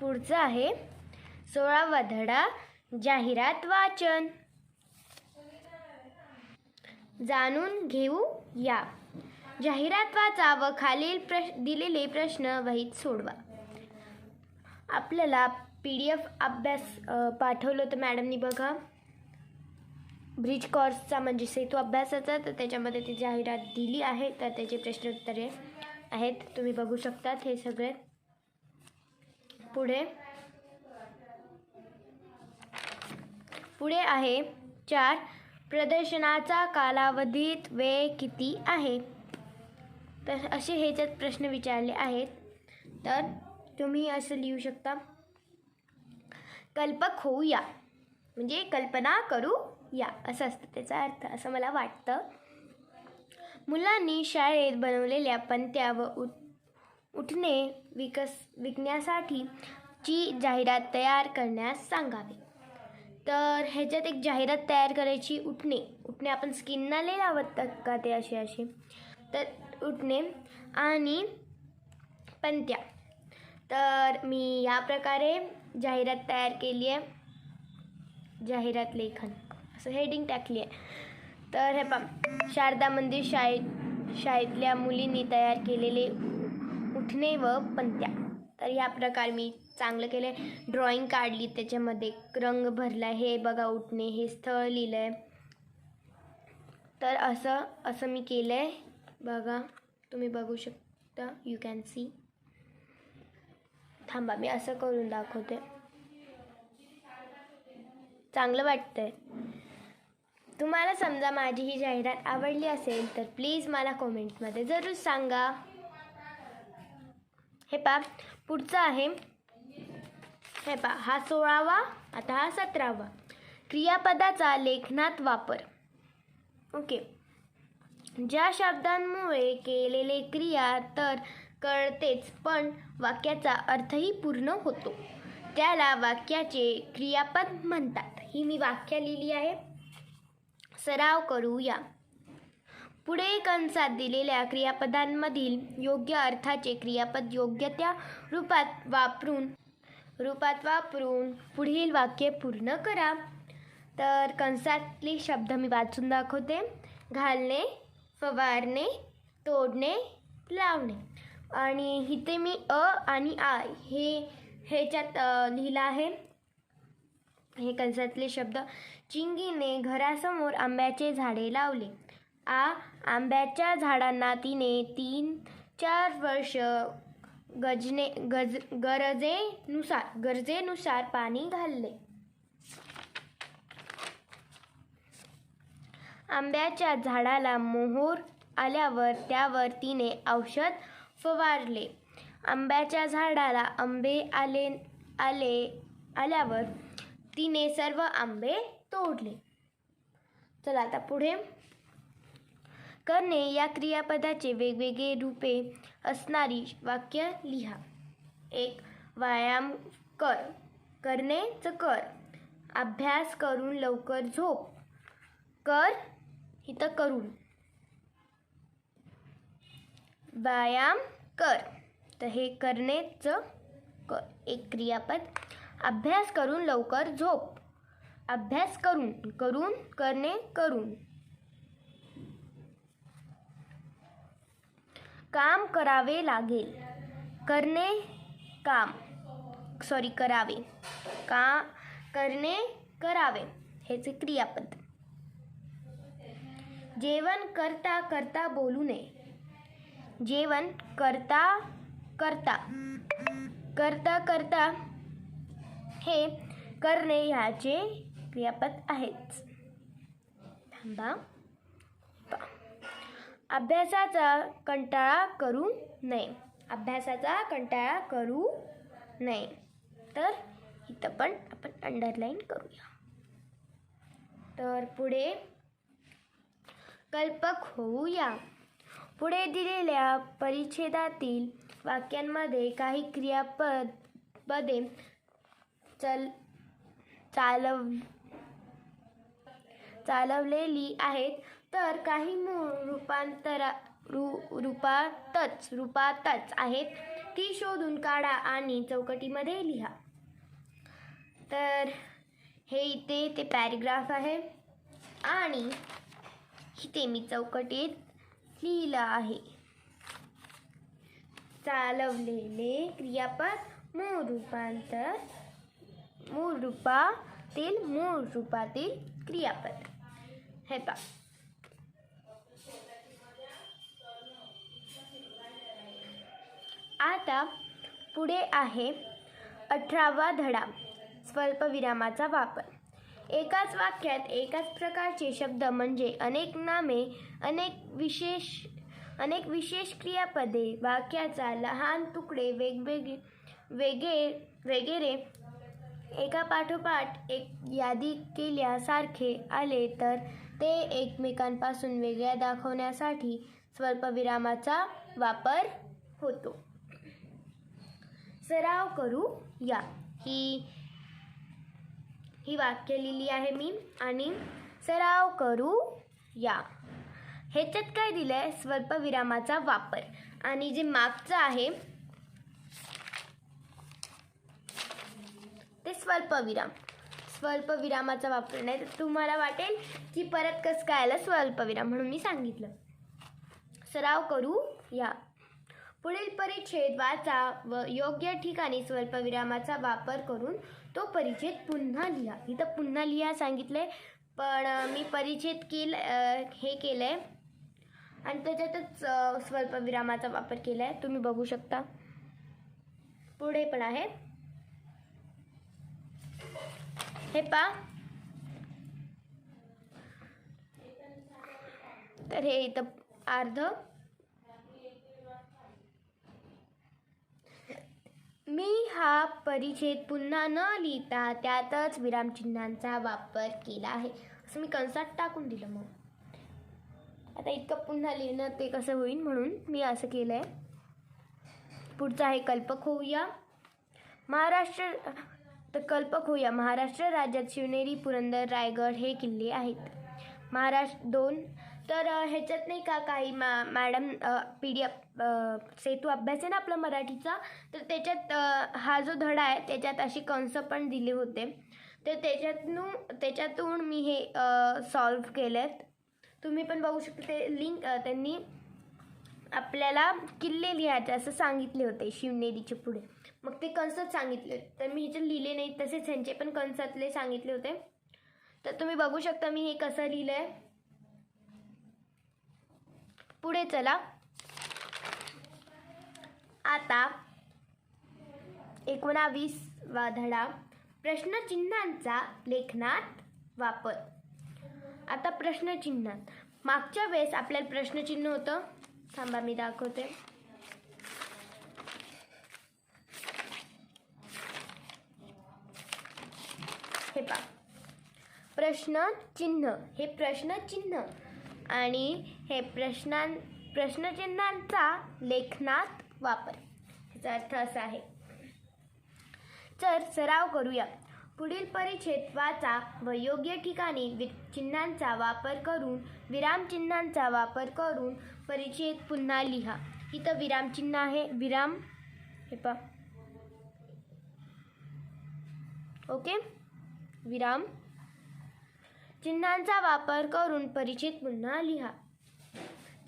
पुढचा आहे 16वा धडा जाहिरात वाचन. जाणून घेऊ या. जाहिरात वाचा व खालील दिलेले प्रश्न वहीत सोडवा. आपल्याला PDF अभ्यास पाठवलं होतं मॅडमनी बघा, ब्रिज कोर्सचा म्हणजे सेतू अभ्यासाचा. तर त्याच्यामध्ये ती जाहिरात दिली आहे, तर त्याचे प्रश्नोत्तरे आहेत, तुम्ही बघू शकतात हे सगळे. पुढे आहे 4 प्रदर्शनाचा कालावधीत वेळ किती आहे. तर असे ह्याच्यात प्रश्न विचारले आहेत. तर तुम्ही असं लिहू शकता, कल्पक होऊ या म्हणजे कल्पना करू या असं असतं त्याचा अर्थ, असं मला वाटतं. मुलांनी शाळेत बनवलेल्या पणत्या व उठणे विकण्यासाठीची जाहिरात तयार करण्यास सांगावे. तर ह्याच्यात एक जाहिरात तयार करायची. उठणे आपण स्किनला लई लावतात का ते असे. तर उठणे आणि पणत्या. तर मी या प्रकारे जाहिरात तयार केली आहे. जाहिरात लेखन असं हेडिंग टाकली आहे. तर हे पहा, शारदा मंदिर शाळेतल्या मुलींनी तयार केलेले उठणे व पणत्या. तर या प्रकारे मी चांगलं केलं आहे. ड्रॉइंग काढली, त्याच्यामध्ये रंग भरला. हे बघा उठणे, हे स्थळ लिहिलं आहे. तर असं मी केलं आहे बघा, तुम्ही बघू शकता. You can see. थांबा मी असं करून दाखवते. चांगलं वाटतंय. तुम्हाला समजा माझी ही जाहिरात आवडली असेल तर प्लीज मला कमेंटमध्ये जरूर सांगा. हे पहा, पुढचा आहे, हे पहा, हा 16वा, आता हा 17वा. क्रियापदाचा लेखनात वापर. ओके. ज्या शब्दांमुळे केलेले क्रिया तर कळतेच, पण वाक्याचा अर्थही पूर्ण होतो, त्याला वाक्याचे क्रियापद म्हणतात. ही मी वाक्य लिहिली आहे. सराव करूया. पुढे कंसात दिलेल्या क्रियापदांमधील योग्य अर्थाचे क्रियापद योग्य त्या रूपात वापरून पुढील वाक्य पूर्ण करा. तर कंसातले शब्द मी वाचून दाखवते. घालणे, फवारणे, तोडणे, लावणे. आणि इथे मी अ आणि आ ह्याच्यात लिहिलं आहे हे कंसातले शब्द. चिंगीने घरासमोर आंब्याचे झाडे लावले. आंब्याच्या झाडांना तिने 3-4 वर्ष गरजेनुसार पाणी घालले. आंब्याच्या झाडाला मोहर आल्यावर त्यावर तिने औषध फवारले. आंब्याच्या झाडाला आंबे आल्यावर तिने सर्व आंबे तोडले. चला आता पुढे. करणे या क्रियापदाचे वेगवेगळे रूपे असणारी वाक्य लिहा. 1. व्यायाम कर. करणेच कर. अभ्यास करून लवकर झोप. कर इथं करून. व्यायाम कर, तर हे करणेच कर एक क्रियापद. अभ्यास करून लवकर झोप. अभ्यास करून करणे करून. काम करावे लागेल. करणे करावे. करणे करावे हेच क्रियापद. जेवण करता करता बोलू नये. जेवण करता करता हे करणे ह्याचे क्रियापद आहेत. थांबा. अभ्यासाचा कंटाळा करू नये. अभ्यासाचा कंटाळा करू नये. तर इथं पण आपण अंडरलाईन करूया. तर पुढे कल्पक होऊया. पुढे दिलेल्या परिच्छेदातील वाक्यांमध्ये काही क्रियापदे चालवलेली आहेत, तर काही मूळ रूपातच आहेत. ती शोधून काढा आणि चौकटीमध्ये लिहा. तर हे इथे ते पॅरेग्राफ आहे आणि इथे मी चौकटीत लिहिलं आहे. चालवलेले क्रियापद मूळ रूपातील क्रियापद. हे पहा, आता पुढे आहे 18वा धडा, स्वल्पविरामाचा वापर. एकाच वाक्यात एकाच प्रकारचे शब्द म्हणजे अनेक नामे, अनेक विशेष क्रियापदे, वाक्याचा लहान तुकडे वगैरे एका पाठोपाठ एक यादी केल्यासारखे आले तर ते एकमेकांपासून वेगळ्या दाखवण्यासाठी स्वल्पविरामाचा वापर होतो. सराव करू या. ही वाक्य लिहिली आहे मी आणि सराव करू या. ह्याच्यात काय दिलंय? स्वल्पविरामाचा वापर. आणि जे मागचं आहे ते स्वल्पविरामाचा वापर नाही. तर तुम्हाला वाटेल की परत कसं काय आलं स्वल्पविराम, म्हणून मी सांगितलं. सराव करू या. पुढील परिच्छेद वाचा व योग्य ठिकाणी स्वल्पविरामाचा वापर करून तो परिच्छेद पुन्हा लिहा. इथं पुन्हा लिहा सांगितलंय, पण मी परिच्छेद हे केलंय आणि त्याच्यातच स्वल्पविरामाचा वापर केलाय. तुम्ही बघू शकता. पुढे पण आहे, हे पहा. तर हे इथं अर्ध. मी हा परिच्छेद पुन्हा न लिहिता त्यातच विरामचिन्हांचा वापर केला आहे, असं मी कंसात टाकून दिलं. मग आता इतकं पुन्हा लिहिणं ते कसं होईल, म्हणून मी असं केलंय. पुढचं आहे कल्पक होऊया. कल्पक होऊया. महाराष्ट्र राज्यात शिवनेरी, पुरंदर, रायगड हे किल्ले आहेत. महाराष्ट्र 2. तर ह्याच्यात नाही का काही मॅडम PDF सेतू अभ्यास आहे ना आपला मराठीचा, तर त्याच्यात हा जो धडा आहे त्याच्यात अशी कंस पण दिले होते. तर त्याच्यातून मी हे सॉल्व्ह केलेत. तुम्ही पण बघू शकता. ते लिंक त्यांनी आपल्याला किल्ले लिहायचे असं सांगितले होते शिवनेरीचे पुढे, मग ते कंसात सांगितले. तर मी ह्याच्यात लिहिले नाही, तसेच ह्यांचे पण कंसातले सांगितले होते. तर तुम्ही बघू शकता मी हे कसं लिहिलंय. पुढे चला. आता 19वा धडा, प्रश्नचिन्हांचा लेखनात वापर. आता प्रश्नचिन्हात मागच्या वेळेस आपल्याला प्रश्नचिन्ह होतं. थांबा मी दाखवते. हे पहा, प्रश्नचिन्ह हे प्रश्नचिन्ह आणि हे प्रश्नचिन्हांचा लेखनात वापर. याचा अर्थ असा आहे. तर सराव करूया. पुढील परिच्छेद वाचा व योग्य ठिकाणी चिन्हांचा वापर करून विरामचिन्हांचा वापर करून परिच्छेद पुन्हा लिहा. इथं विरामचिन्ह आहे. विराम, हे पहा. ओके, विराम चिन्हांचा वापर करून परिच्छेद पुन्हा लिहा.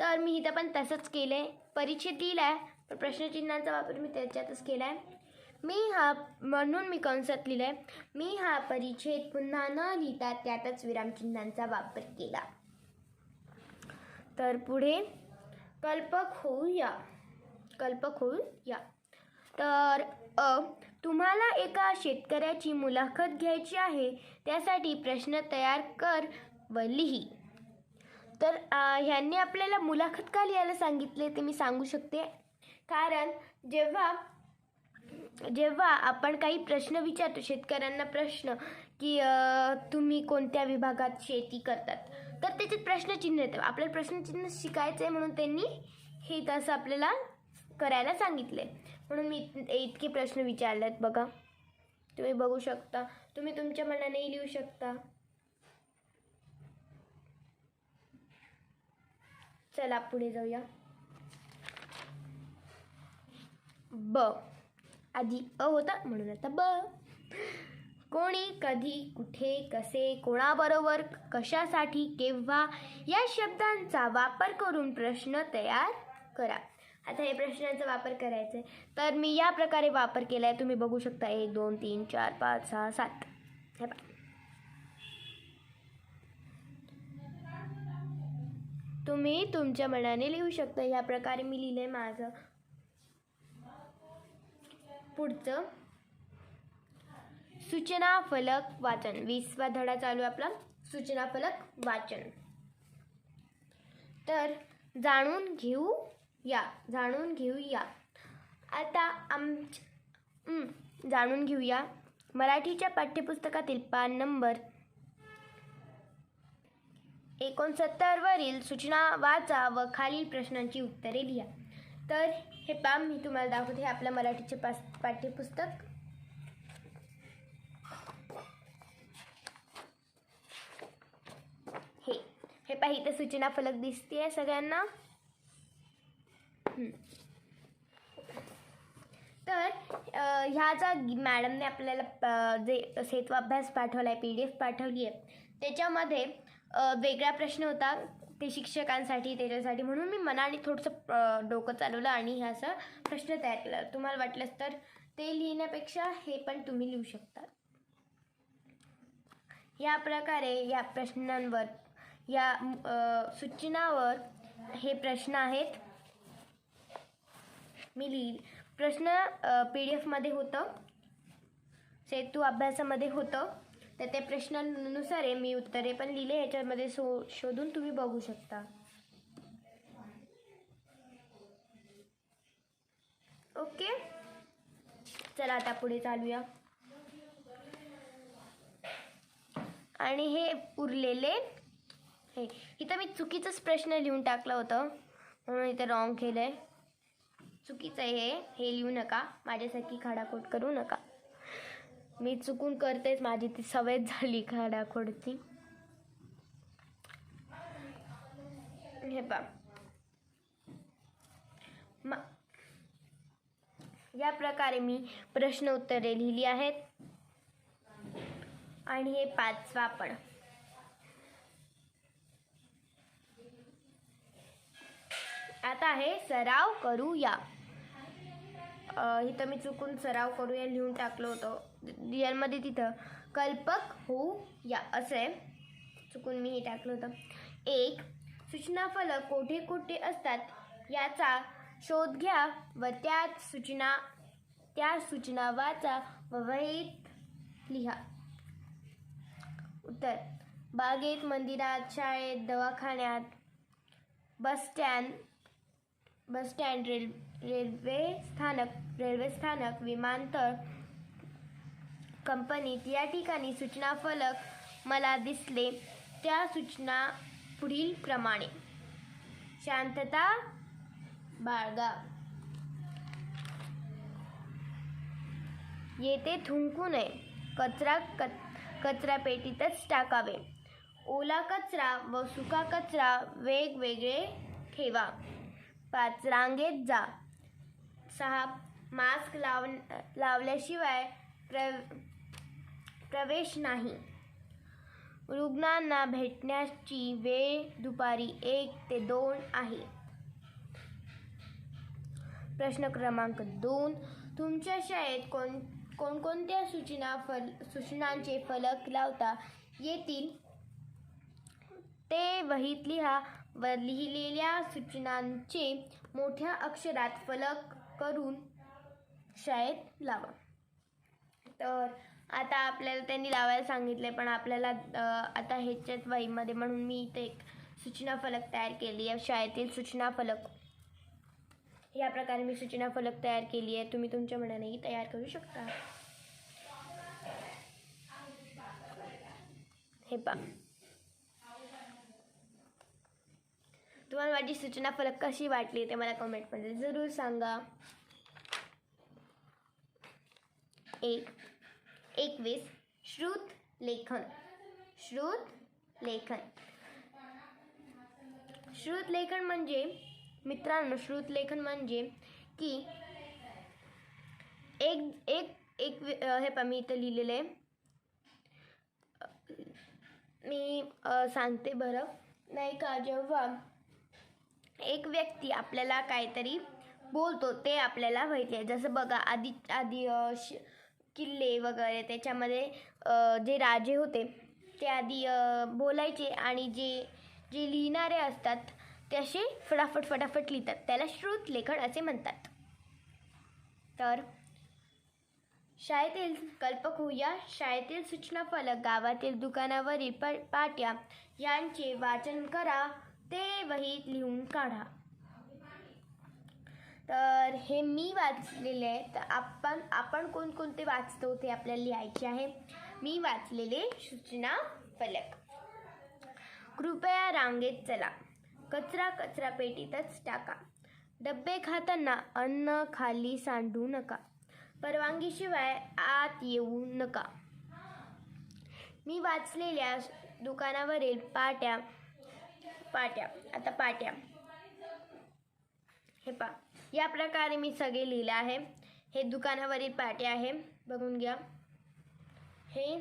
तर मी इथं पण तसंच केलंय. परिच्छेद लिहिलाय पण प्रश्नचिन्हांचा वापर मी त्याच्यातच केलाय. म्हणून मी कंसात लिहिलंय, मी हा परिच्छेद पुन्हा न लिहिता त्यातच विरामचिन्हांचा वापर केला. तर पुढे कल्पक होऊया. तर तुम्हाला एका शेतकऱ्याची मुलाखत घ्यायची आहे, त्यासाठी प्रश्न तयार कर व लिही. तर ह्यांनी आपल्याला मुलाखत का लिहायला सांगितले ते मी सांगू शकते. कारण जेव्हा आपण काही प्रश्न विचारतो शेतकऱ्यांना, प्रश्न की तुम्ही कोणत्या विभागात शेती करतात, तर त्याच्यात प्रश्नचिन्ह येतं. आपल्याला प्रश्नचिन्ह शिकायचं आहे म्हणून त्यांनी हे तसं आपल्याला करायला सांगितले. म्हणून मी इतके प्रश्न विचारलेत. बघा, तुम्ही बघू शकता. तुम्ही तुमच्या मनानेही लिहू शकता. चला पुढे जाऊया. ब. आधी अ होता म्हणून आता ब. कोणी, कधी, कुठे, कसे, कोणाबरोबर, कशासाठी, केव्हा या शब्दांचा वापर करून प्रश्न तयार करा. आता हे प्रश्नांचा वापर करायचा आहे तर मी या प्रकारे वापर केला आहे. तुम्ही बघू शकता 1 2 3 4 5 6 7. हे पहा. तुम्ही तुमच्या मनाने लिहू शकता. या प्रकारे मी लिहिलंय माझं. पुढचं सूचना फलक वाचन. 20वा धडा चालू आहे आपला सूचना फलक वाचन. तर जाणून घेऊया. आता जाणून घेऊया मराठीच्या पाठ्यपुस्तकातील पान नंबर 69 वरील सूचना वाचा व खालील प्रश्नांची उत्तरे लिहा. तर हे पान मी तुम्हाला दाखवते. हे आपलं मराठीचे पाठ्यपुस्तक. हे पहा, इथे सूचना फलक दिसते सगळ्यांना. तर ह्याचा मॅडमने आपल्याला जे सेतू अभ्यास पाठवला आहे, PDF पाठवली आहे, त्याच्यामध्ये वेगळा प्रश्न होता ते शिक्षकांसाठी, त्याच्यासाठी. म्हणून मी मनाने थोडंसं डोकं चालवलं आणि हा असा प्रश्न तयार केला. तुम्हाला वाटलंच तर ते लिहिण्यापेक्षा हे पण तुम्ही लिहू शकता. या प्रकारे या प्रश्नांवर, या सूचनावर हे प्रश्न आहेत. मी प्रश्न PDF होतं, सेतू अभ्यासामध्ये होतं. तर त्या प्रश्नांनुसार मी उत्तरे पण लिहिले. ह्याच्यामध्ये शोधून तुम्ही बघू शकता. ओके, चला आता पुढे चालूया. आणि हे उरलेले इथं मी चुकीचंच प्रश्न लिहून टाकलं होतं म्हणून इथं रॉंग केलं आहे. चुकीचं आहे हे लिहू नका. माझ्यासारखी खाडाखोड करू नका. मी चुकून करतेच, माझी ती सवय झाली खाडाखोडची. हे पहा, या प्रकारे मी प्रश्न उत्तरे लिहिली आहेत. आणि हे 5वा पण. आता आहे सराव करूया. इथं मी चुकून सराव करूया लिहून टाकलं होतं. रिअलमध्ये तिथं कल्पक होऊया असं आहे. चुकून मी हे टाकलं होतं. 1. सूचना फलक कोठे कोठे असतात याचा शोध घ्या व त्या सूचना वाचा व वहीत लिहा. उत्तर: बागेत, मंदिरात, शाळेत, दवाखान्यात, बस स्टँड, रेल्वे स्थानक, विमानतळ, कंपनीत या ठिकाणी सूचना फलक मला दिसले. त्या सूचना पुढील प्रमाणे: शांतता बाळगा, येथे थुंकू नये, कचरा पेटीतच टाकावे, ओला कचरा व सुका कचरा वेगवेगळे ठेवा, 5. रांगेत जा, 6. मास्क लावल्याशिवाय प्रवेश नाही, रुग्णांना भेटण्याची वेळ दुपारी 1 ते 2 आहे. प्रश्न क्रमांक 2. तुमच्या शाळेत कोणकोणत्या सूचनांचे फलक लावता येतील ते वहीत लिहा व लिहिलेल्या सूचनांचे मोठ्या अक्षरात फलक करून शाळेत लावा. तर आता आपल्याला त्यांनी लावायला सांगितले, पण आपल्याला आता ह्याच्यात वहीमध्ये म्हणून मी इथे एक सूचना फलक तयार केली आहे. शाळेतील सूचना फलक या प्रकारे मी सूचना फलक तयार केली आहे. तुम्ही तुमच्या मनानेही तयार करू शकता. हे पहा, तुम्हाला माझी सूचना फलक कशी वाटली ते मला कमेंटमध्ये जरूर सांगा. 21. श्रुत लेखन. श्रुत लेखन म्हणजे मित्रांनो, श्रुत लेखन म्हणजे की एक एक एक हे पहा मी इथं लिहिलेलं आहे. मी सांगते बरं. नाही का, जेव्हा एक व्यक्ती आपल्याला काहीतरी बोलतो ते आपल्याला माहिती आहे. जसं बघा आधी आधी किल्ले वगैरे त्याच्यामध्ये जे राजे होते ते आधी बोलायचे आणि जे जे लिहिणारे असतात ते असे फटाफट लिहितात. त्याला श्रुतलेखन असे म्हणतात. तर शाळेतील कल्पक होऊया. शाळेतील सूचना फलक, गावातील दुकानावरील पाट्या यांचे वाचन करा. ते वहीत लिहून काढा. तर हे मी वाचलेले आहे. तर आपण कोणकोणते वाचतो ते आपल्याला लिहायचे आहे. मी वाचलेले सूचना फलक. कृपया रांगेत चला. कचरा पेटीतच टाका. डब्बे खाताना अन्न खाली सांडू नका. परवानगीशिवाय आत येऊ नका. मी वाचलेल्या दुकानावरील पाट्या हे पहा, या प्रकारे मी सगळे लिहिले आहे. हे दुकानावरील पाटे आहे, बघून घ्या. हे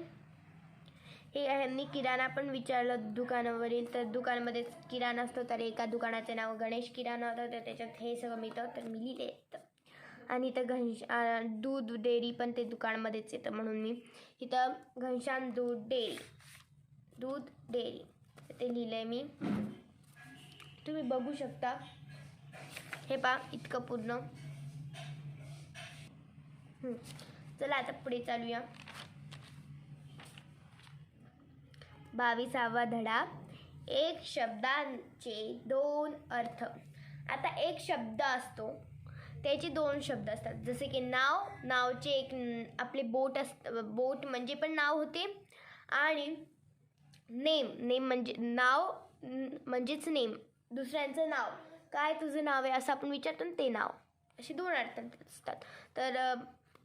ह्यांनी किराणा पण विचारलं दुकानावरील. तर दुकानामध्ये किराणा असतो, तर एका दुकानाचे नाव गणेश किराणा होतं, तर त्याच्यात हे सगळं मिळतं, तर मी लिहिले. आणि इथं दूध डेअरी पण ते दुकानमध्येच येतं, म्हणून मी इथं घनश्याम दूध डेअरी ते लिहिलं आहे मी. तुम्ही बघू शकता. हे पहा इतकं पूर्ण. चला आता पुढे चालूया. 22वा धडा. एक शब्दांचे 2 अर्थ. आता एक शब्द असतो त्याचे 2 शब्द असतात. जसे की नावचे एक आपले बोट म्हणजे पण नाव होते. आणि नेम म्हणजे नाव म्हणजेच नेम, दुसऱ्यांचं नाव. काय तुझं नाव आहे असं आपण विचारतो ना, ते नाव. असे 2 अर्थ असतात. तर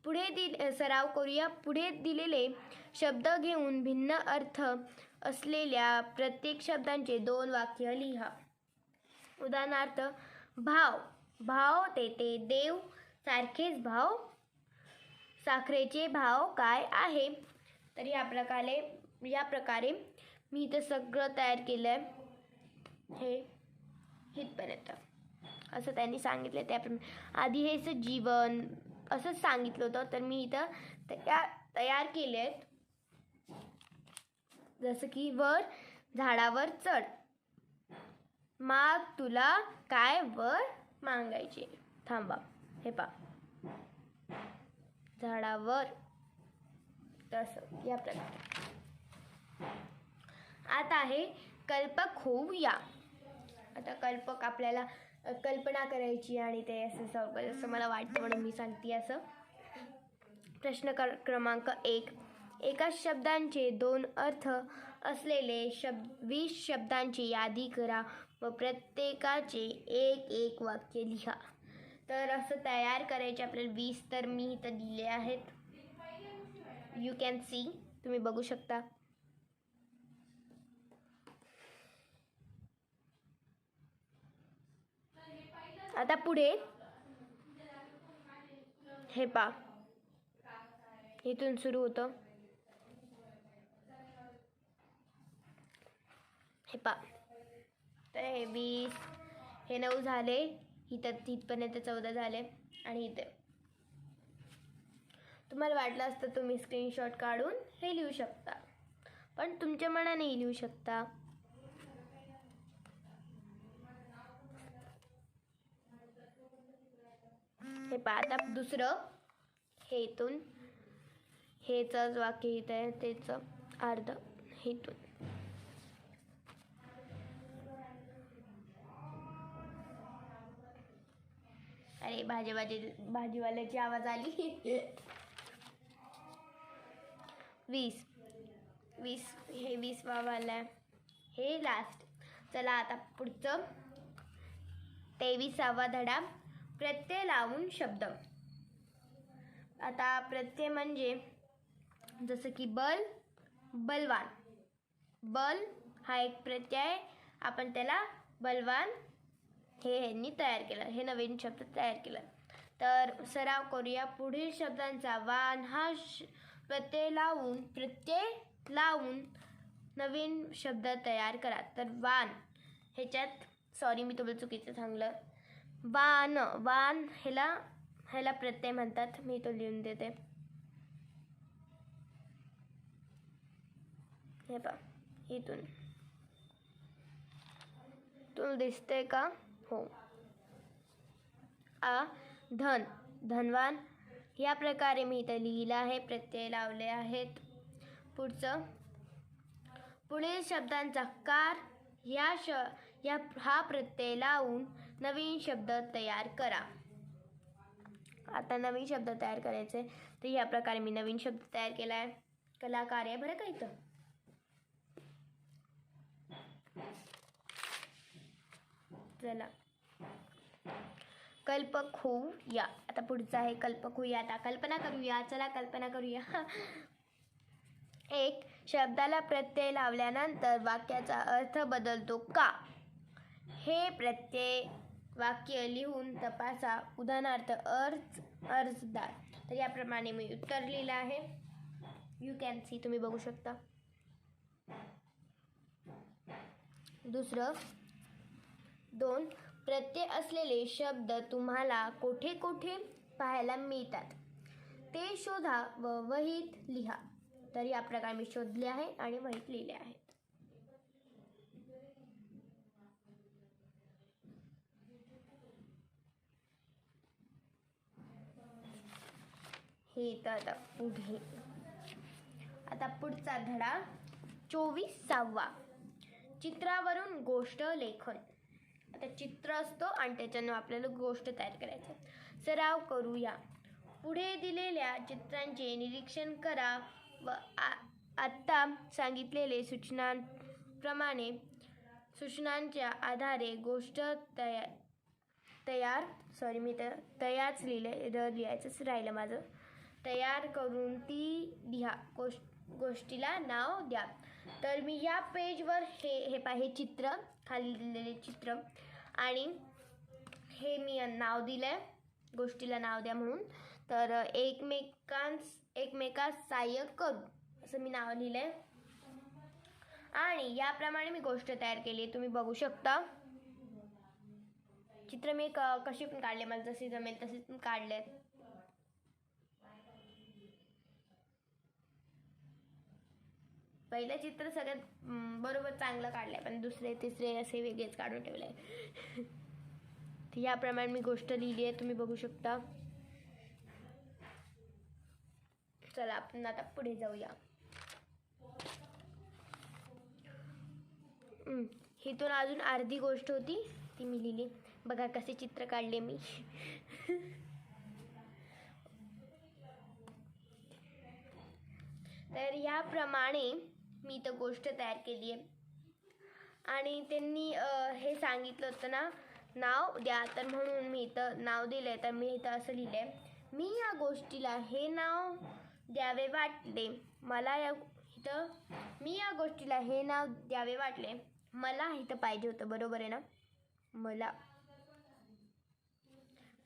पुढे सराव करूया. पुढे दिलेले शब्द घेऊन भिन्न अर्थ असलेल्या प्रत्येक शब्दांचे 2 वाक्य लिहा. उदाहरणार्थ, भाव ते देव सारखेच भाव. साखरेचे भाव काय आहे. तर या प्रकारे मी इथं सगळं तयार केलं आहे. हे इथपर्यंत असं त्यांनी सांगितलं. त्याप्रमाणे आधी हेच जीवन असंच सांगितलं होतं, तर मी इथं तयार केले आहेत. जसं की झाडावर चढ. माग तुला काय वर मागायचे. थांबा, हे पहा, झाडावर, तसं या प्रकारे. आता आहे कल्पक होऊया. आता कल्पक आपल्याला कल्पना करायची आणि ते असं सॉल्व करायचं असं मला वाटतं, म्हणून मी सांगते असं. प्रश्न क्रमांक 1. एका शब्दांचे 2 अर्थ असलेले 20 शब्दांची यादी करा व प्रत्येकाचे एक वाक्य लिहा. तर असं तयार करायचे आपल्याला 20. तर मी इथं दिले आहेत. यू कॅन सी, तुम्ही बघू शकता. आता पुढे हे पहा, इथून सुरू होतं. हे पहा, तर हे 20, हे 9 झाले. इथपर्यंत 14 झाले. आणि इथे तुम्हाला वाटलं असतं तुम्ही स्क्रीनशॉट काढून हे लिहू शकता, पण तुमच्या मनाने लिहू शकता. हे पहा, आता दुसरं, हे इथून हेच वाक्य इथं आहे, तेच अर्ध इथून. अरे भाजीवाल्याची आवाज आली. 20 हे 20वा वाला आहे, हे लास्ट. चला आता पुढचं 23वा धडा. प्रत्यय लावून शब्द. आता प्रत्यय म्हणजे जसं की बलवान. बल हा एक प्रत्यय, आपण त्याला बलवान हे ह्यांनी तयार केलं. हे नवीन शब्द तयार केला. तर सराव करूया. पुढील शब्दांचा वान हा प्रत्यय लावून नवीन शब्द तयार करा. तर वान ह्याच्यात सॉरी मी तुम्हाला चुकीचं सांगलं. वान ह्याला प्रत्यय म्हणतात. मी तो लिहून देते. हे पहा इथून तुला दिसतंय का? हो. धनवान या प्रकारे मी इथं लिहिलं आहे. प्रत्यय लावले आहेत. पुढील शब्दांचा कार हा प्रत्यय लावून नवीन शब्द तयार करा. आता नवीन शब्द तयार करायचे तर या प्रकारे मी नवीन शब्द तयार केला आहे. कलाकार आहे बरं का इथं. चला कल्पक होऊया. आता पुढचं आहे कल्पक होऊया. आता कल्पना करूया. चला कल्पना करूया. एक शब्दाला प्रत्यय लावल्यानंतर वाक्याचा अर्थ बदलतो का? हे प्रत्यय वाक्य लिहून तपासा. उदाहरणार्थ अर्जदार. तर याप्रमाणे मी उत्तर लिहिलं आहे. यू कॅन सी, तुम्ही बघू शकता. दुसरं 2 प्रत्यय असलेले शब्द तुम्हाला कोठे कोठे पाहायला मिळतात ते शोधा व वहीत लिहा. तर या प्रकारे मी शोधले आहे आणि वहीत लिहिले आहेत. हे तर आता पुढचा धडा 24वा. चित्रावरून गोष्ट लेखन. आता चित्र असतो आणि त्याच्यानं आपल्याला गोष्ट तयार करायची. सराव करूया. पुढे दिलेल्या चित्रांचे निरीक्षण करा व आत्ता सांगितलेले सूचनांप्रमाणे सूचनांच्या आधारे गोष्ट तयारच लिहायचंच राहिलं माझं. तयार करून ती लिहा. गोष्टीला नाव द्या. तर मी या पेजवर हे चित्र खाली दिलेले चित्र आणि हे मी नाव दिलंय गोष्टीला नाव द्या म्हणून. तर एकमेकास सहाय्य करू असं मी नाव लिहिलंय आणि याप्रमाणे मी गोष्ट तयार केली. तुम्ही बघू शकता. चित्र मी कशी पण काढले. मला जसे जमेल तसे पण काढले. पहिलं चित्र सगळ्यात बरोबर चांगलं काढलंय पण दुसरे तिसरे असे वेगळेच काढून ठेवले. याप्रमाणे मी गोष्ट लिहिली आहे. तुम्ही बघू शकता. चला आपण आता पुढे जाऊया. हिथून अजून अर्धी गोष्ट होती ती मी लिहिली. बघा कसे चित्र काढले मी. तर याप्रमाणे मी तर गोष्ट तयार केली आहे आणि त्यांनी हे सांगितलं होतं ना नाव द्या. तर म्हणून मी इथं नाव दिलंय. तर मी इथं असं लिहिलंय. मी या गोष्टीला हे नाव द्यावे वाटले. मी या गोष्टीला हे नाव द्यावे वाटले. मला इथं पाहिजे होतं. बरोबर आहे ना.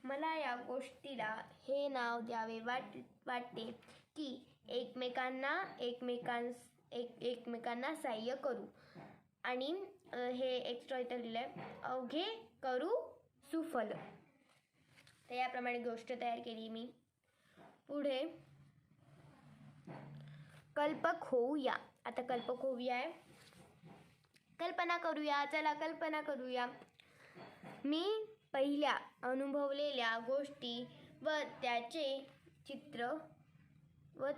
मला या गोष्टीला हे नाव द्यावे वाटते की एकमेकांना सहाय्य करू. आणि हे एक्स्ट्रा इथं लिहिलंय अवघे करू सुफल. तर याप्रमाणे गोष्ट तयार केली मी. पुढे कल्पक होऊया. आता कल्पक होऊया आहे. कल्पना करूया. चला कल्पना करूया. मी पहिल्या अनुभवलेल्या गोष्टी व त्याचे चित्र व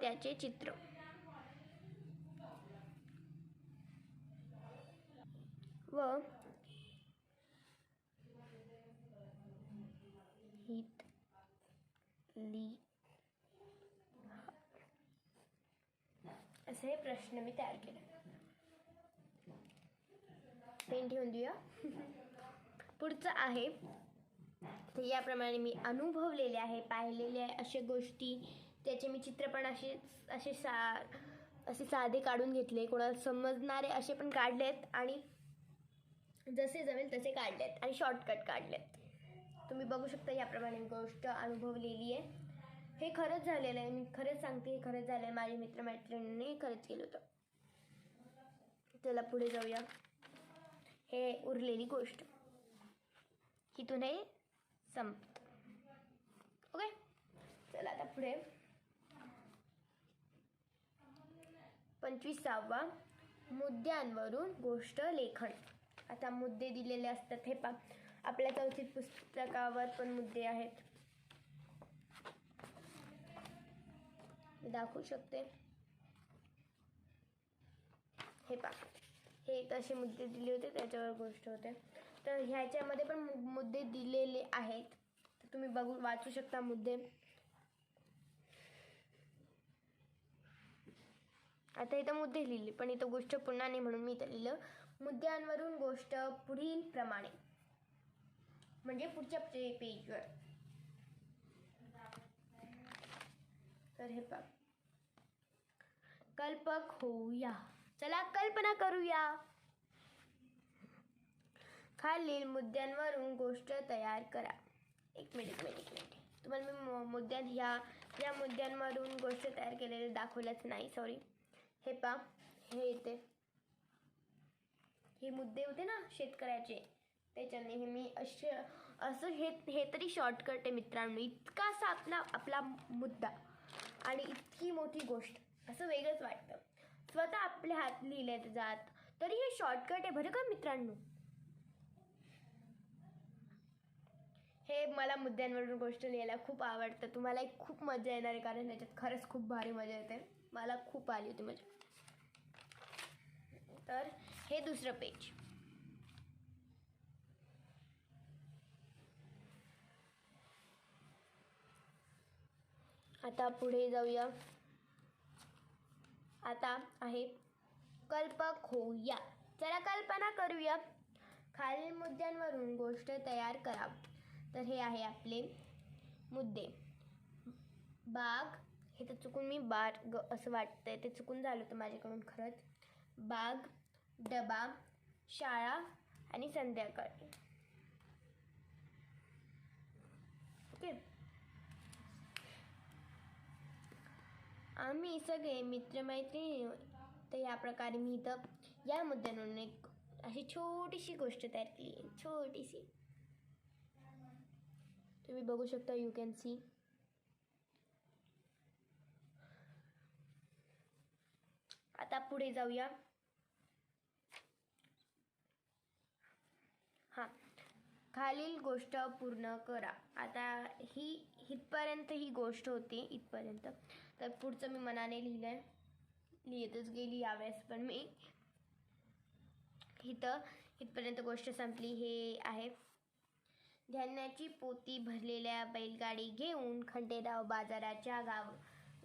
असे प्रश्न मी तयार केले. पेन ठेवून देऊया. पुढचं आहे तर याप्रमाणे मी अनुभवलेले आहे पाहिलेले आहे अशा गोष्टी त्याचे मी चित्र पण असे साधे काढून घेतले. कोणाला समजणारे असे पण काढलेत आणि जसे जमेल तसे काढलेत आणि शॉर्टकट काढलेत. तुम्ही बघू शकता याप्रमाणे गोष्ट अनुभवलेली आहे. हे खरंच झालेलं आहे, मी खरंच सांगते, हे खरंच झालं आहे. माझ्या मित्रमैत्रिणींनी खरंच केलं होतं. चला पुढे जाऊया. हे उरलेली गोष्ट इथून हे संपत. ओके, चला आता पुढे 25वा मुद्द्यांवरून गोष्ट लेखन. आता मुद्दे दिलेले असतात. हे पहा, आपल्या चौथीत पुस्तकावर पण मुद्दे आहेत, मी दाखवू शकते. हे पहा, हे तसे मुद्दे दिले होते, त्याच्यावर गोष्ट होते. तर ह्याच्यामध्ये पण मुद्दे दिलेले आहेत, तर तुम्ही वाचू शकता मुद्दे. आता इथं मुद्दे लिहिले, पण इथं गोष्ट पुन्हा नाही म्हणून मी इथं लिहिलं मुद्द्यांवरून गोष्ट पुढील प्रमाणे, म्हणजे पुढच्या पेजवर. तर हे पहा, कल्पक होऊया. चला कल्पना करूया. खालील मुद्द्यांवरून गोष्ट तयार करा. एक मिनिट. तुम्हाला मी ह्या मुद्द्यांवरून गोष्ट तयार केलेली दाखवल्याच नाही, सॉरी. हे पहा, हे येते, हे मुद्दे होते ना शेतकऱ्याचे, त्याच्याने हे मी असं हे तरी शॉर्टकट आहे मित्रांनो. इतकासा आपला मुद्दा आणि इतकी मोठी गोष्ट, असं वेगळंच वाटतं. स्वतः आपल्या हात लिहिल्यात जात तरी हे शॉर्टकट आहे बरं का मित्रांनो. हे मला मुद्द्यांवरून गोष्ट लिहायला खूप आवडतं. तुम्हाला खूप मजा येणार आहे, कारण त्याच्यात खरंच खूप भारी मजा येते. मला खूप आली होती मजा. तर हे दुसरं पेज. आता पुढे जाऊया. आता आहे कल्पक होऊया. चला कल्पना करूया. खालील मुद्द्यांवरून गोष्ट तयार करा. तर हे आहे आपले मुद्दे. बाग, हे तर चुकून मी बाग असं वाटतंय, ते चुकून झालं होतं माझ्याकडून खरंच. बाग, डबा, शाळा आणि संध्याकाळ. ओके, आम्ही सगळे मित्रमैत्रिणी. तर या प्रकारे मी इथं या मुद्द्यांवरून एक अशी छोटीशी गोष्ट तयार केली आहे, छोटीशी. तुम्ही बघू शकता, यू कॅन सी. आता पुढे जाऊया. हां, खालील गोष्ट पूर्ण करा. आता इथपर्यंत ही गोष्ट होती, इथपर्यंत. तर पुढचं मी मनाने लिहितच गेली यावेळेस, पण मी इथपर्यंत गोष्ट संपली. हे आहे, धान्याची पोती भरलेल्या बैलगाडी घेऊन खंडेराव बाजाराच्या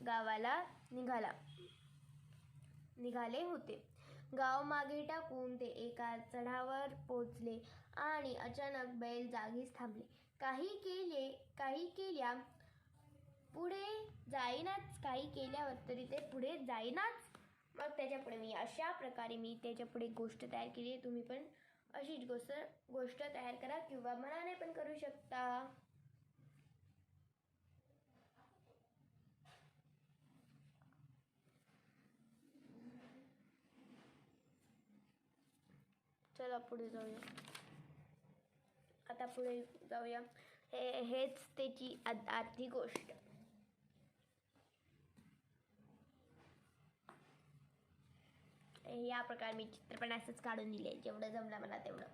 गावाला निघाले होते. गाव मागे टाकून ते एका चढावर पोचले आणि अचानक बैल जागीच थांबले. काही केल्या पुढे जाईनाच, काही केल्यावर तरी ते पुढे जाईनाच. मग त्याच्यापुढे मी अशा प्रकारे त्याच्यापुढे गोष्ट तयार केली आहे. तुम्ही पण अशीच गोष्ट तयार करा किंवा मनाने पण करू शकता. चला पुढे जाऊया. आता पुढे जाऊया. हेच त्याची आधी गोष्ट. या प्रकारे मी चित्रपट असंच काढून दिले, जेवढं जमलं मला तेवढं.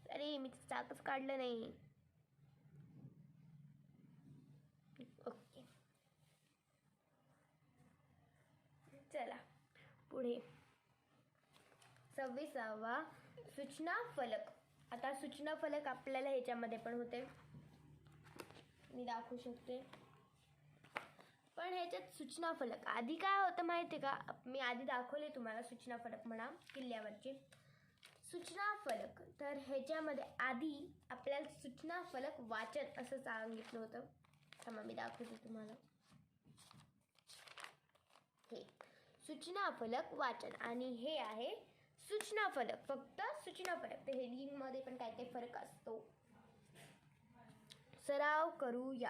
अरे मी चाकच काढलं नाही. ओके, चला पुढे 26वा सूचना फलक. आता सूचना फलक आपल्याला ह्याच्यामध्ये पण होते, मी दाखवू शकते. पण ह्याच्यात सूचना फलक आधी काय होतं माहिती आहे का, मी आधी दाखवले तुम्हाला सूचना फलक म्हणा किल्ल्यावरचे सूचना फलक. तर ह्याच्यामध्ये आधी आपल्याला सूचना फलक वाचन असं सांगितलं होतं. थांबा मी दाखवते तुम्हाला. हे सूचना फलक वाचन आणि हे आहे सूचना फलक, फक्त सूचना फलक. तर हेडिंगमध्ये पण काय काय फरक असतो सराव करूया.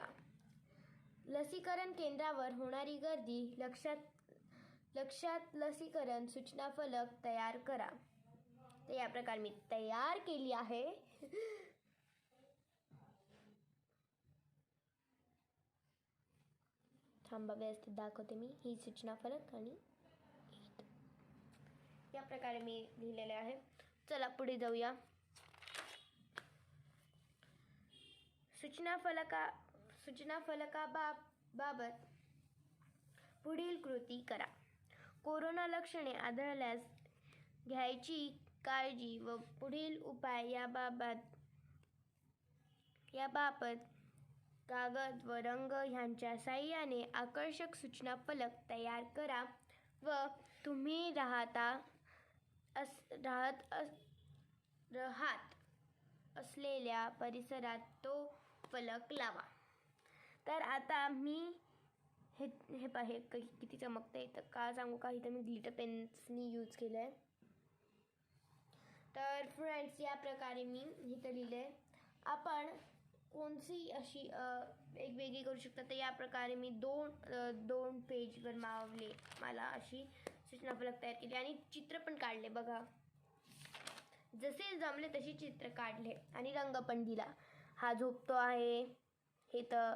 लसीकरण केंद्रावर होणारी गर्दी लक्षात लसीकरण सूचना फलक तयार करा. तर या प्रकारे मी तयार केली आहे. थांबा, व्यवस्थित दाखवते मी. ही सूचना फलक आणि या प्रकारे मी लिहिलेले आहे. चला पुढे जाऊया. सूचना फलकाबाबत पुढील कृती करा. कोरोना लक्षणे आढळल्यास घ्यायची काळजी व पुढील उपाय याबाबत कागद व रंग ह्यांच्या साहाय्याने आकर्षक सूचना फलक तयार करा व तुम्ही राहत असलेल्या परिसरात तो फलक लावा. तर आता मी हे पाहे किती चमकते. तर का सांगू का, इथं मी ग्लिटर पेन्सनी यूज केलं आहे. तर फ्रेंड्स, या प्रकारे मी इथं लिहिलं आहे. आपण कोणती अशी वेगवेगळी करू शकता. तर या प्रकारे मी दोन पेजवर मला अशी सूचना फलक तयार केली आणि चित्र पण काढले. बघा, जसे जमले तसे चित्र काढले आणि रंग पण दिला. हा झोपतो आहे, हे तर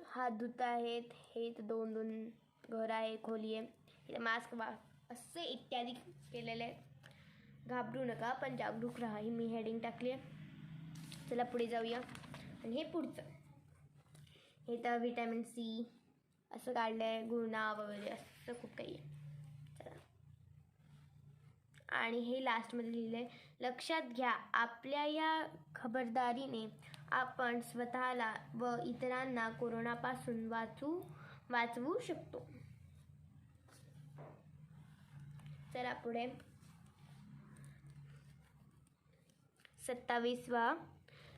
हात धुत आहेत, हे तर दोन घर आहे, खोली आहे, हे मास्क असे इत्यादी केलेले आहेत. घाबरू नका पण जागरूक राहा, ही मी हेडिंग टाकली आहे. चला पुढे जाऊया. आणि हे पुढचं, हे तर व्हिटॅमिन सी असं काढलं आहे, गुळणा वगैरे असं खूप काही आहे. चला, आणि हे लास्टमध्ये लिहिलं आहे, लक्षात घ्या आपल्या या खबरदारीने आपण स्वतःला व इतरांना कोरोनापासून वाचवू शकतो. चला पुढे. 27वा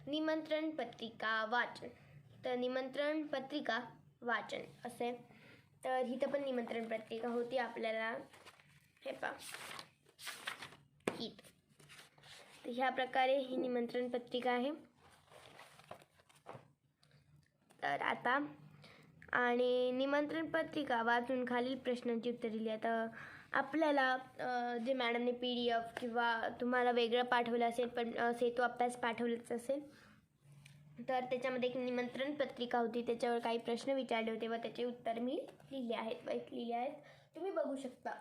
निमंत्रण पत्रिका वाचन. तर निमंत्रण पत्रिका वाचन असे. तर इथं पण निमंत्रण पत्रिका होती आपल्याला. हे पहा, तर ह्या प्रकारे ही निमंत्रण पत्रिका आहे. तर आता आणि निमंत्रण पत्रिका वाचून खालील प्रश्नांची उत्तरे लिहा. तर आपल्याला जे मॅडमने PDF किंवा तुम्हाला वेगळं पाठवलं असेल, पण सेतू अभ्यास पाठवलाच असेल, तर त्याच्यामध्ये एक निमंत्रण पत्रिका होती. त्याच्यावर काही प्रश्न विचारले होते व त्याचे उत्तर मी लिहिले आहेत. तुम्ही बघू शकता.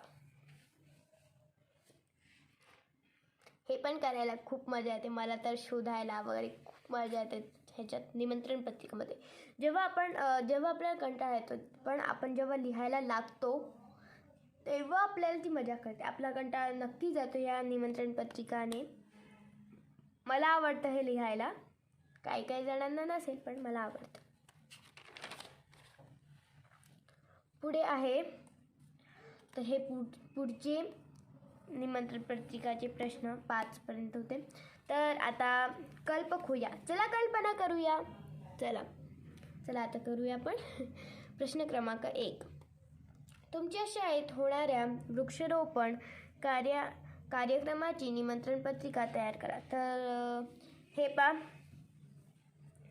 हे पण करायला खूप मजा येते. मला तर शोधायला वगैरे खूप मजा येते ह्याच्यात निमंत्रण पत्रिकेमध्ये. जेव्हा आपल्याला कंटाळा येतो, पण आपण जेव्हा लिहायला लागतो तेव्हा आपल्याला ती मजा करते. आपला कंटाळा नक्की जातो या निमंत्रण पत्रिकाने. मला आवडतं हे लिहायला. काही जणांना नसेल, पण मला आवडतं. पुढे आहे, तर हे पुढचे निमंत्रण पत्रिकाचे प्रश्न 5 पर्यंत होते. तर आता कल्पना करूया. चला आता करूया आपण. प्रश्न क्रमांक 1. तुमच्या शाळेत होणाऱ्या वृक्षारोपण कार्यक्रमाची निमंत्रण पत्रिका तयार करा. तर हे पहा,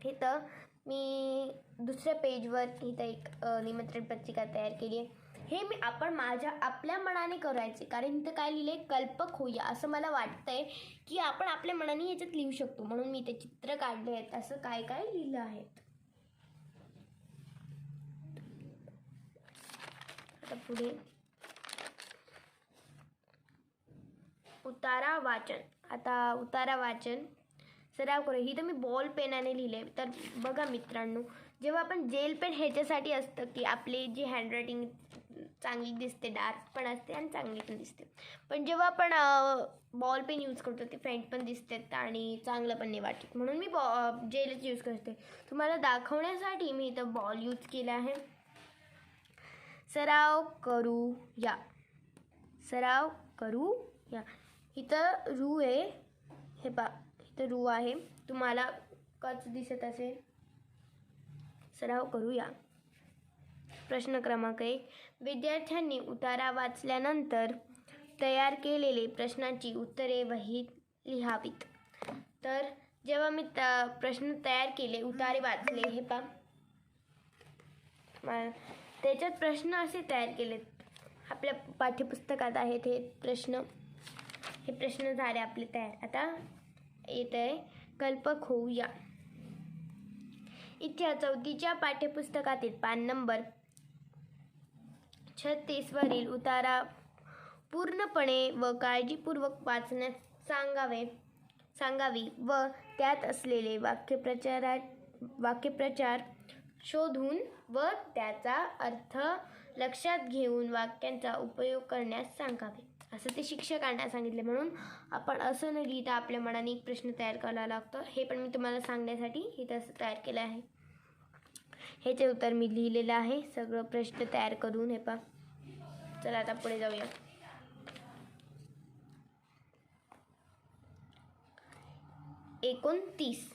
इथं मी दुसऱ्या पेजवर इथं एक निमंत्रण पत्रिका तयार केली आहे. हे मी आपल्या मनाने करायचे, कारण इथं काय लिहिले, कल्पक होऊया. असं मला वाटतंय की आपण आपल्या मनाने याच्यात लिहू शकतो, म्हणून मी ते चित्र काढले आहेत. असं काय लिहिलं आहे. आता पुढे उतारा वाचन. आता उतारा वाचन सराव करू. ही तर मी बॉल पेनाने लिहिले. तर बघा मित्रांनो, जेव्हा आपण जेल पेन ह्याच्यासाठी असतं की आपली जी हँडरायटिंग चांगली दिसते, डार्क पण असते आणि चांगली पण दिसते. पण जेव्हा आपण बॉल पेन यूज करतो ते फेंट पण दिसते आणि चांगलं पण नाही वाटत, म्हणून मी जेलच यूज करते. तुम्हाला दाखवण्यासाठी मी इथं बॉल यूज केला आहे. सराव करूया. इथं रू आहे. हे पहा, इथं रू आहे. तुम्हाला कच दिसत असेल. सराव करूया. प्रश्न क्रमांक 1. विद्यार्थ्यांनी उतारा वाचल्यानंतर तयार केलेले प्रश्नांची उत्तरे वहीत लिहावीत. तर जेव्हा मी प्रश्न तयार केले, उतारे वाचले, हे पहा त्याच्यात प्रश्न असे तयार केलेत, आपल्या पाठ्यपुस्तकात आहेत हे प्रश्न झाले आपले तयार. आता येत आहे कल्पक होऊया. इथे 4थीच्या पाठ्यपुस्तकातील पान नंबर 36 वरील उतारा पूर्णपणे व काळजीपूर्वक वाचण्यास सांगावी व त्यात असलेले वाक्यप्रचार शोधून व त्याचा अर्थ लक्षात घेऊन वाक्यांचा उपयोग करण्यास सांगावे, असं ते शिक्षकांना सांगितले. म्हणून आपण असं न लिहिता आपल्या मनाने एक प्रश्न तयार करावा लागतो. हे पण मी तुम्हाला सांगण्यासाठी हे तसं तयार केलं आहे. ह्याचे उत्तर मी लिहिलेलं आहे सगळं प्रश्न तयार करून. हे पहा, चला आता पुढे जाऊया. एकोणतीस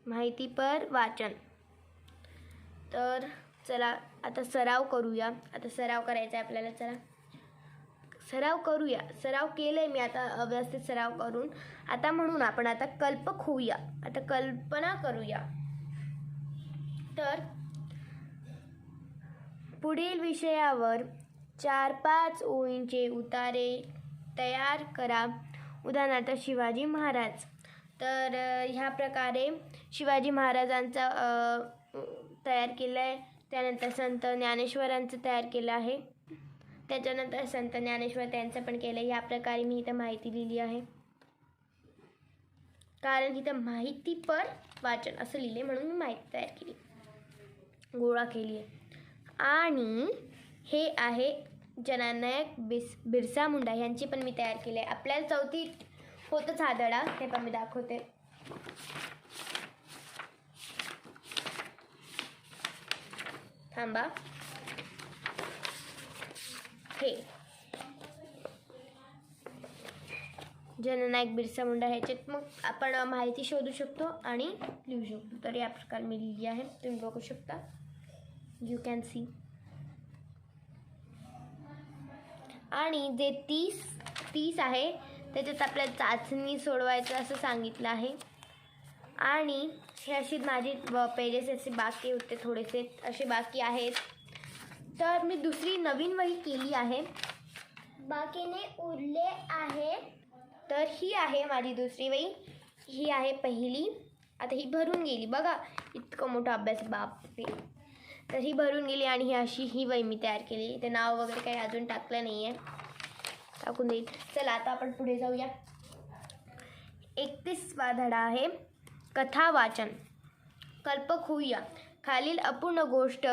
माहितीपर वाचन. तर चला आता सराव करूया. आता सराव करायचा आहे आपल्याला. चला सराव करूया. सराव केलंय मी आता व्यवस्थित सराव करून. आता म्हणून आपण आता कल्पक होऊया. आता कल्पना करूया. तर पुढील विषयावर 4-5 ओळींचे उतारे तयार करा. उदाहरणार्थ शिवाजी महाराज. तर ह्या प्रकारे शिवाजी महाराजांचा तयार केलं आहे. त्यानंतर संत ज्ञानेश्वरांचं तयार केलं आहे. त्याच्यानंतर संत ज्ञानेश्वर त्यांचं पण केलं. ह्या प्रकारे मी इथं माहिती लिहिली आहे, कारण इथं माहितीपर वाचन असं लिहिले म्हणून मी माहिती तयार केली, गोळा केली आहे. आणि हे आहे जननायक बिरसा मुंडा, यांची पण मी तयार केली आहे. आपल्याला 4थीत होतंच हा धडा. हे पण मी दाखवते. थांबा. हे जननायक बिरसा मुंडा, ह्याच्यात मग आपण माहिती शोधू शकतो आणि लिहू शकतो. तर या प्रकारे मी लिहिली आहे, तुम्ही बघू शकता. You can see. आणि जे 30 आहे त्याच्यात आपल्याला चाचणी सोडवायचं असं सांगितलं आहे. आणि हे अशी माझी पेजेस असे बाकी होते, थोडेसे असे बाकी आहेत. तर मी दुसरी नवीन वही केली आहे, बाकीने उरले आहे. तर ही आहे माझी दुसरी वही. ही आहे पहिली. आता ही भरून गेली बघा, इतकं मोठा अभ्यास, बापरे. तर ही भरून गेली आणि ही अशी ही वही मी तयार केली. ते नाव वगैरे काही अजून टाकलं नाही आहे, टाकून देईल. चला आता आपण पुढे जाऊया. 31वा धडा आहे कथा वाचन. कल्पक होऊया. खालील अपूर्ण गोष्ट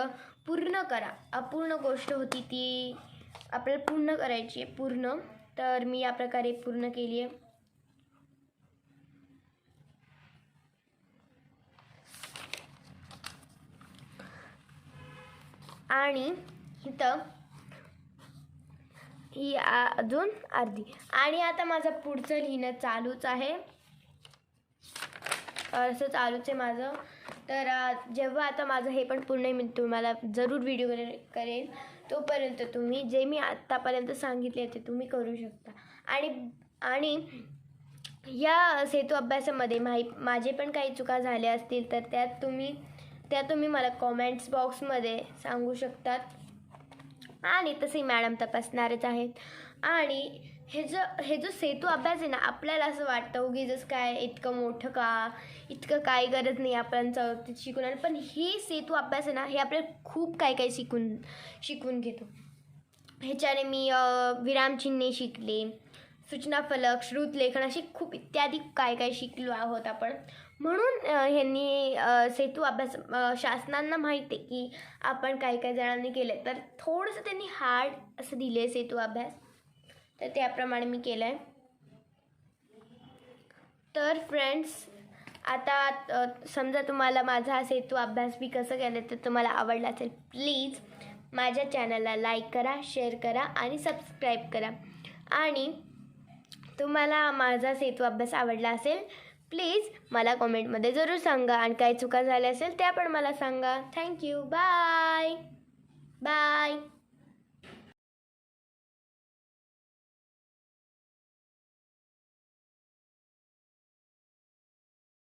पूर्ण करा. अपूर्ण गोष्ट होती ती आपल्याला पूर्ण करायची आहे, पूर्ण. तर मी या प्रकारे पूर्ण केली आहे. आणि इथं ही अजून अर्धी. आणि आता माझं पुढचं लिहिणं चालूच आहे, असं चालूच आहे माझं. तर जेव्हा आता माझं हे पण पूर्ण मी तुम्हाला जरूर व्हिडिओ करेन. तोपर्यंत तुम्ही जे मी आत्तापर्यंत सांगितले ते तुम्ही करू शकता. आणि या सेतू अभ्यासामध्ये माझे पण काही चुका झाल्या असतील तर त्या तुम्ही मला कॉमेंट्स बॉक्समध्ये सांगू शकतात. आणि तसे मॅडम तपासणारच आहेत. आणि हे जो सेतू अभ्यास आहे ना, आपल्याला असं वाटतं उगीच काय इतकं मोठं का, इतकं काही गरज नाही आपण 4थीत शिकून. पण हे सेतू अभ्यास आहे ना, हे आपल्याला खूप काही शिकून घेतो. ह्याच्याने मी विरामचिन्हे शिकले, सूचना फलक, श्रुतलेखन, अशी खूप इत्यादी काय शिकलो आहोत आपण. म्हणून ह्यांनी सेतू अभ्यास शासनांना माहिती आहे की आपण काही जणांनी केलं, तर थोडंसं त्यांनी हार्ड असं दिले सेतू अभ्यास. तर त्याप्रमाणे मी केलं आहे. तर फ्रेंड्स, आता समजा तुम्हाला माझा हा सेतू अभ्यास मी कसं केलं तर तुम्हाला आवडला असेल, प्लीज माझ्या चॅनलला लाईक करा, शेअर करा आणि सबस्क्राईब करा. आणि तुम्हाला माझा सेतू अभ्यास आवडला असेल, प्लीज मला कॉमेंटमध्ये जरूर सांगा. आणि काही चुका झाल्या असेल त्या पण मला सांगा. थँक्यू. बाय.